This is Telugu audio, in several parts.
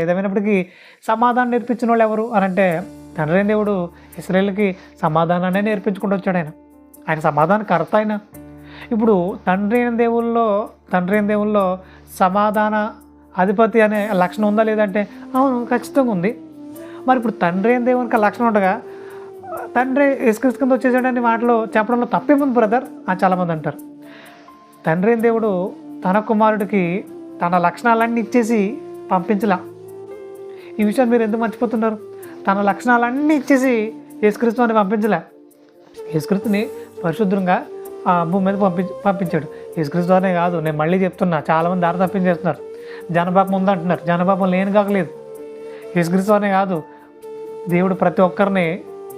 ఏదేమైనప్పటికీ సమాధానం నేర్పించిన వాళ్ళు ఎవరు అని అంటే తండ్రి అయిన దేవుడు ఇశ్రాయేలుకి సమాధానాన్ని నేర్పించుకుంటూ వచ్చాడు. ఆయన సమాధానకర్త ఆయన. ఇప్పుడు తండ్రి అయిన దేవుల్లో సమాధాన అధిపతి అనే లక్షణం ఉందా లేదంటే అవును, ఖచ్చితంగా ఉంది. మరి ఇప్పుడు తండ్రి అయిన దేవునికి ఆ లక్షణం ఉండగా తండ్రి యేసుక్రీస్తు కింద వచ్చేసాడని మాటలు చెప్పడంలో తప్పేముంది బ్రదర్ అని చాలామంది అంటారు. తండ్రి అయిన దేవుడు తన కుమారుడికి తన లక్షణాలన్నీ ఇచ్చేసి పంపించలా. ఈ విషయాన్ని మీరు ఎందుకు మర్చిపోతున్నారు? తన లక్షణాలన్నీ ఇచ్చేసి యేసుక్రీస్తు అని పంపించలే. యేసుక్రీస్తుని పరిశుద్ధంగా ఆ భూమి మీద పంపించాడు. యేసుక్రీస్తు అనే కాదు, నేను మళ్ళీ చెప్తున్నా, చాలామంది దారి తప్పించేస్తున్నారు. జనపాపం ఉందంటున్నారు, జనపాపం లేని కాకలేదు. యేసుక్రీస్తు అనే కాదు, దేవుడు ప్రతి ఒక్కరిని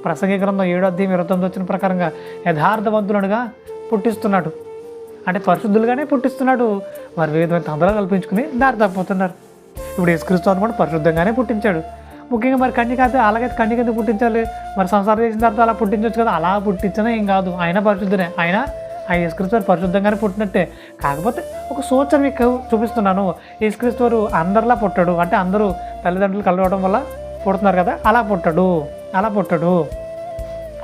ప్రసంగి గ్రంథం 7:29 వచ్చిన ప్రకారంగా యథార్థవంతులుగా పుట్టిస్తున్నాడు. అంటే పరిశుద్ధులుగానే పుట్టిస్తున్నాడు. వారు వివిధమైన తంత్రాలు కల్పించుకుని దారి తప్పిపోతున్నారు. ఇప్పుడు యేసుక్రీస్తు అని కూడా పరిశుద్ధంగానే పుట్టించాడు. ముఖ్యంగా మరి కన్యక అయితే అలాగైతే కన్యక ఎందుకు పుట్టించాలి? మరి సంసారం చేసిన తర్వాత అలా పుట్టించవచ్చు కదా. అలా పుట్టించినా ఏం కాదు, ఆయన పరిశుద్ధనే. ఆయన యేసుక్రీస్తు వారు పరిశుద్ధంగానే పుట్టినట్టే. కాకపోతే ఒక సూచన మీకు చూపిస్తున్నాను. యేసుక్రీస్తు వారు అందరిలా పుట్టాడు. అంటే అందరూ తల్లిదండ్రులు కలవడం వల్ల పుడుతున్నారు కదా, అలా పుట్టాడు.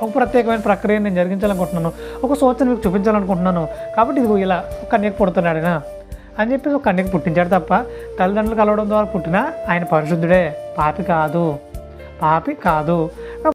ఒక ప్రత్యేకమైన ప్రక్రియను నేను జరిగించాలనుకుంటున్నాను, ఒక సూచన మీకు చూపించాలనుకుంటున్నాను. కాబట్టి ఇది ఇలా కన్యక పుడుతున్నాడు అని చెప్పేసి ఒక కన్యక పుట్టించాడు తప్ప తల్లిదండ్రులు కలవడం ద్వారా పుట్టినా ఆయన పరిశుద్ధుడే, పాపి కాదు.